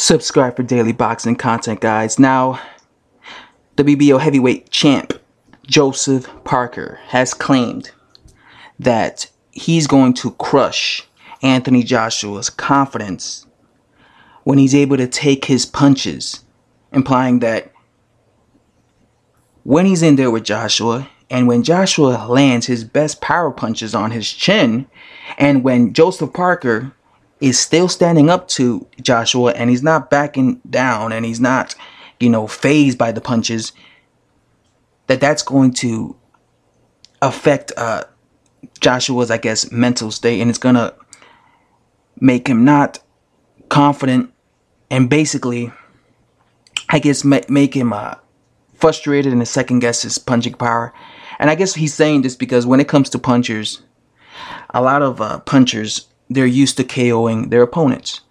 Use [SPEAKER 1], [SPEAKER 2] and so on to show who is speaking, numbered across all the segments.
[SPEAKER 1] Subscribe for daily boxing content, guys. Now, WBO heavyweight champ Joseph Parker has claimed that he's going to crush Anthony Joshua's confidence when he's able to take his punches, implying that when he's in there with Joshua, and when Joshua lands his best power punches on his chin, and when Joseph Parker is still standing up to Joshua and he's not backing down and he's not, phased by the punches, that's going to affect Joshua's, mental state, and it's going to make him not confident and basically, make him frustrated and second guess his punching power. And I guess he's saying this because when it comes to punchers, a lot of punchers, they're used to KOing their opponents,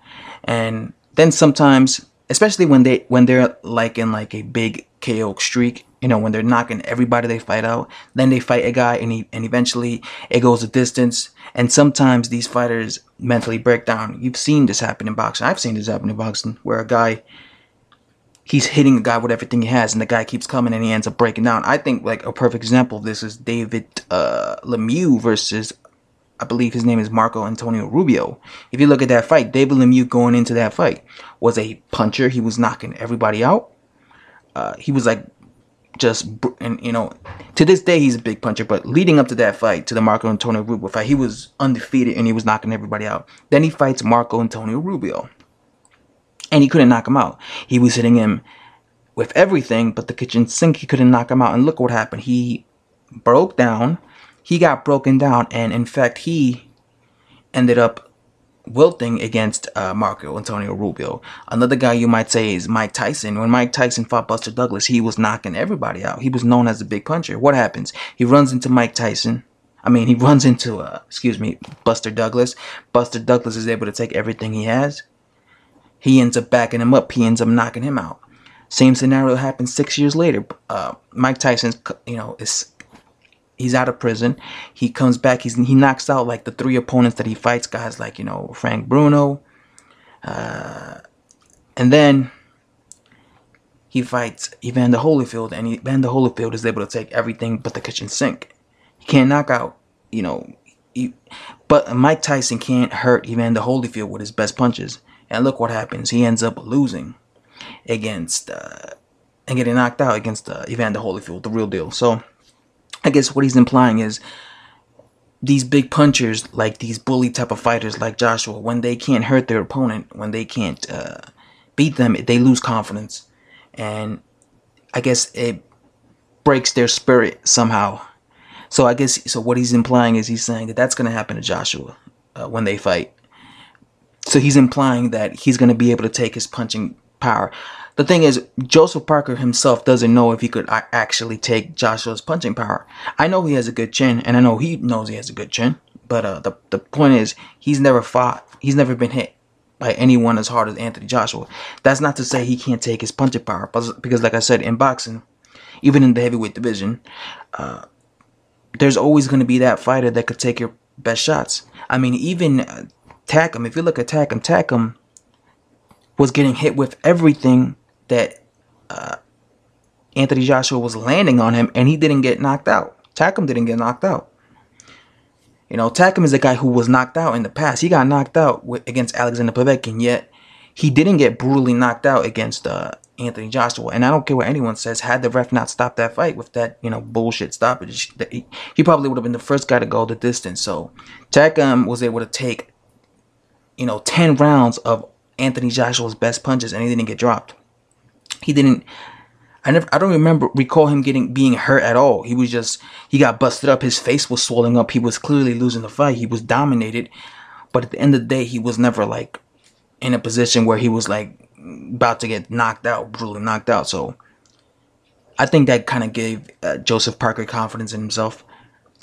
[SPEAKER 1] and then sometimes, especially when they're like in like a big KO streak, when they're knocking everybody they fight out, then they fight a guy and eventually it goes a distance, and sometimes these fighters mentally break down. You've seen this happen in boxing. I've seen this happen in boxing where a guy, he's hitting a guy with everything he has, and the guy keeps coming and he ends up breaking down. I think like a perfect example of this is David Lemieux versus, I believe his name is Marco Antonio Rubio. If you look at that fight, David Lemieux going into that fight was a puncher. He was knocking everybody out. He was like to this day he's a big puncher. But leading up to that fight, to the Marco Antonio Rubio fight, he was undefeated and he was knocking everybody out. Then he fights Marco Antonio Rubio, and he couldn't knock him out. He was hitting him with everything but the kitchen sink. He couldn't knock him out. And look what happened. He broke down. He got broken down, and in fact, he ended up wilting against Marco Antonio Rubio. Another guy you might say is Mike Tyson. When Mike Tyson fought Buster Douglas, he was knocking everybody out. He was known as a big puncher. What happens? He runs into Buster Douglas. Buster Douglas is able to take everything he has. He ends up backing him up. He ends up knocking him out. Same scenario happens 6 years later. Mike Tyson's, he's out of prison. He comes back. He knocks out like the 3 opponents that he fights, guys like, Frank Bruno. And then he fights Evander Holyfield, and Evander Holyfield is able to take everything but the kitchen sink. He can't knock out, but Mike Tyson can't hurt Evander Holyfield with his best punches. And look what happens. He ends up losing against and getting knocked out against Evander Holyfield, the real deal. So I guess what he's implying is these big punchers, like these bully type of fighters like Joshua, when they can't hurt their opponent, when they can't beat them, they lose confidence. And I guess it breaks their spirit somehow. So what he's implying is he's saying that that's going to happen to Joshua when they fight. So he's implying that he's going to be able to take his punching power. The thing is, Joseph Parker himself doesn't know if he could actually take Joshua's punching power. I know he has a good chin, and I know he knows he has a good chin. But the point is, he's never been hit by anyone as hard as Anthony Joshua. That's not to say he can't take his punching power, because like I said, in boxing, even in the heavyweight division, there's always going to be that fighter that could take your best shots. I mean, even Takam, if you look at Takam was getting hit with everything that Anthony Joshua was landing on him, and he didn't get knocked out. Takam didn't get knocked out. Takam is a guy who was knocked out in the past. He got knocked out against Alexander Povetkin, yet he didn't get brutally knocked out against Anthony Joshua. And I don't care what anyone says, had the ref not stopped that fight with that, bullshit stoppage, he probably would have been the first guy to go the distance. So Takam was able to take 10 rounds of Anthony Joshua's best punches, and he didn't get dropped. I don't recall him being hurt at all. He got busted up. His face was swelling up. He was clearly losing the fight. He was dominated. But at the end of the day, he was never like in a position where he was like about to get knocked out, brutally knocked out. So I think that kind of gave Joseph Parker confidence in himself.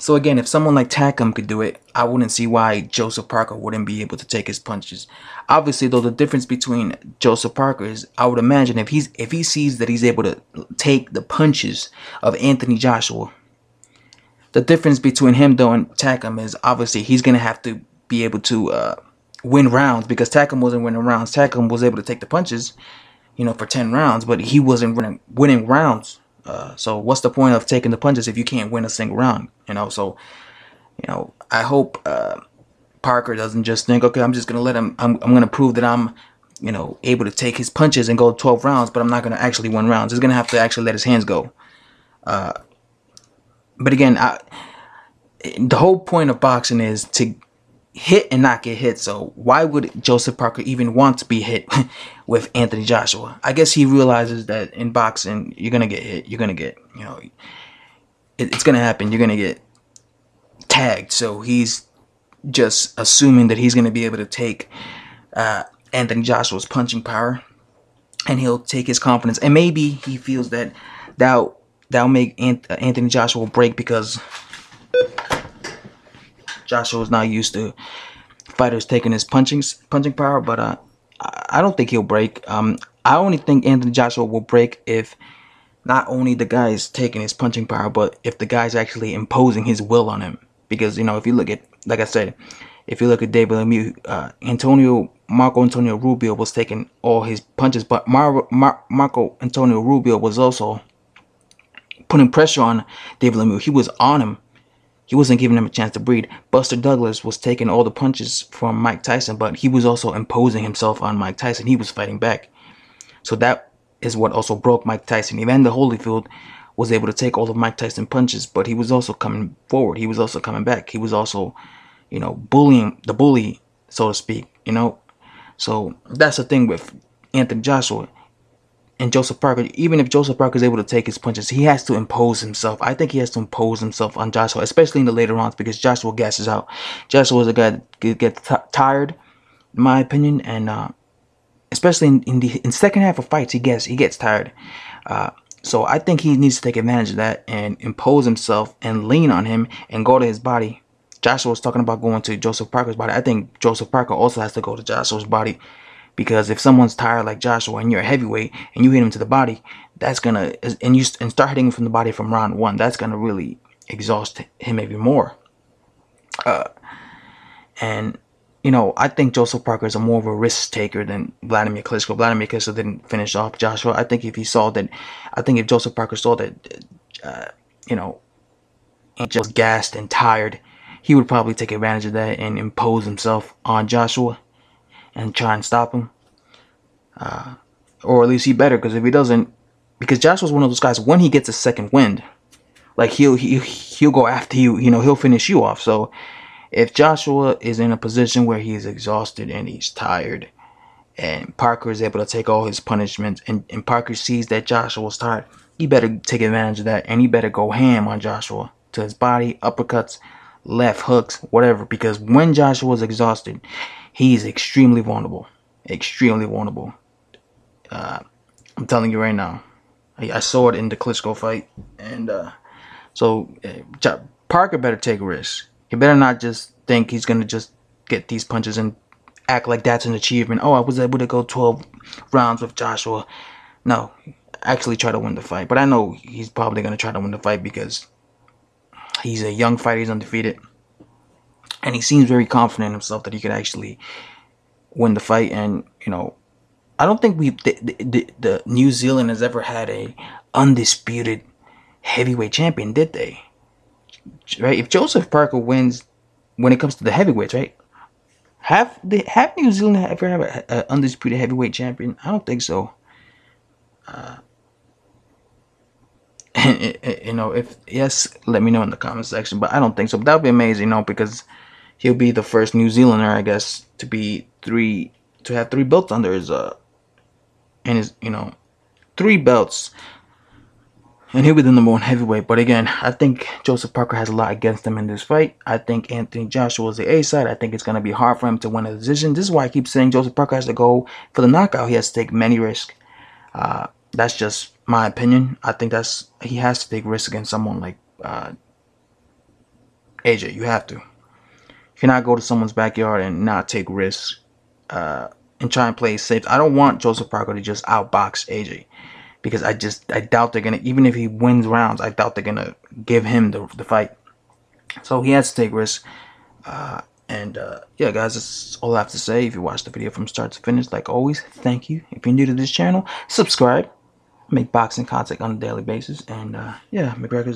[SPEAKER 1] So again, if someone like Takam could do it, I wouldn't see why Joseph Parker wouldn't be able to take his punches. Obviously, though, the difference between Joseph Parker is, I would imagine if he sees that he's able to take the punches of Anthony Joshua, the difference between him though and Takam is obviously he's gonna have to be able to win rounds, because Takam wasn't winning rounds. Takam was able to take the punches, for 10 rounds, but he wasn't winning rounds. So what's the point of taking the punches if you can't win a single round? So I hope Parker doesn't just think, okay, I'm just gonna let him. I'm gonna prove that I'm able to take his punches and go 12 rounds, but I'm not gonna actually win rounds. He's gonna have to actually let his hands go. But again, the whole point of boxing is to hit and not get hit. So why would Joseph Parker even want to be hit with Anthony Joshua? I guess he realizes that in boxing, you're going to get hit. You're going to get, it's going to happen. You're going to get tagged. So he's just assuming that he's going to be able to take Anthony Joshua's punching power, and he'll take his confidence. And maybe he feels that that'll make Anthony Joshua break, because Joshua is not used to fighters taking his punching power, but I don't think he'll break. I only think Anthony Joshua will break if not only the guy is taking his punching power, but if the guy's actually imposing his will on him. Because if you look at, like I said, if you look at David Lemieux, Marco Antonio Rubio was taking all his punches, but Marco Antonio Rubio was also putting pressure on David Lemieux. He was on him. He wasn't giving him a chance to breathe. Buster Douglas was taking all the punches from Mike Tyson, but he was also imposing himself on Mike Tyson. He was fighting back. So that is what also broke Mike Tyson. Evander Holyfield was able to take all of Mike Tyson's punches, but he was also coming forward. He was also coming back. He was also, bullying the bully, so to speak, So that's the thing with Anthony Joshua and Joseph Parker. Even if Joseph Parker is able to take his punches, he has to impose himself. I think he has to impose himself on Joshua, especially in the later rounds, because Joshua gasses out. Joshua is a guy that gets tired, in my opinion, and especially in the second half of fights, he gets tired. So I think he needs to take advantage of that and impose himself and lean on him and go to his body. Joshua was talking about going to Joseph Parker's body. I think Joseph Parker also has to go to Joshua's body. Because if someone's tired like Joshua and you're a heavyweight and you hit him to the body, that's gonna and start hitting him from the body from round one, that's gonna really exhaust him even more. And I think Joseph Parker is more of a risk taker than Vladimir Klitschko. Vladimir Klitschko didn't finish off Joshua. I think if Joseph Parker saw that, just gassed and tired, he would probably take advantage of that and impose himself on Joshua and try and stop him, or at least he better. Because if he doesn't, because Joshua's one of those guys, when he gets a second wind, like he'll go after you. He'll finish you off. So if Joshua is in a position where he's exhausted and he's tired, and Parker is able to take all his punishments, and Parker sees that Joshua's tired, he better take advantage of that, and he better go ham on Joshua to his body, uppercuts, left hooks, whatever. Because when Joshua's exhausted, he's extremely vulnerable. Extremely vulnerable. I'm telling you right now. I saw it in the Klitschko fight. And so Parker better take risks. He better not just think he's going to just get these punches and act like that's an achievement. Oh, I was able to go 12 rounds with Joshua. No, actually try to win the fight. But I know he's probably going to try to win the fight because he's a young fighter. He's undefeated. And he seems very confident in himself that he could actually win the fight. And, I don't think the New Zealand has ever had a undisputed heavyweight champion, did they? Right? If Joseph Parker wins when it comes to the heavyweights, right? Have New Zealand ever had an undisputed heavyweight champion? I don't think so. If yes, let me know in the comment section. But I don't think so. But that would be amazing, because he'll be the first New Zealander, I guess, to have 3 belts under his and his 3 belts, and he'll be the number 1 heavyweight. But again, I think Joseph Parker has a lot against him in this fight. I think Anthony Joshua is the A side. I think it's gonna be hard for him to win a decision. This is why I keep saying Joseph Parker has to go for the knockout. He has to take many risks. That's just my opinion. I think he has to take risks against someone like AJ. You have to. You cannot go to someone's backyard and not take risks and try and play safe. I don't want Joseph Parker to just outbox AJ, because I doubt they're gonna, even if he wins rounds, I doubt they're gonna give him the fight. So he has to take risks. And yeah, guys, that's all I have to say. If you watched the video from start to finish, like always, thank you. If you're new to this channel, subscribe. I make boxing content on a daily basis. And yeah, McGregor's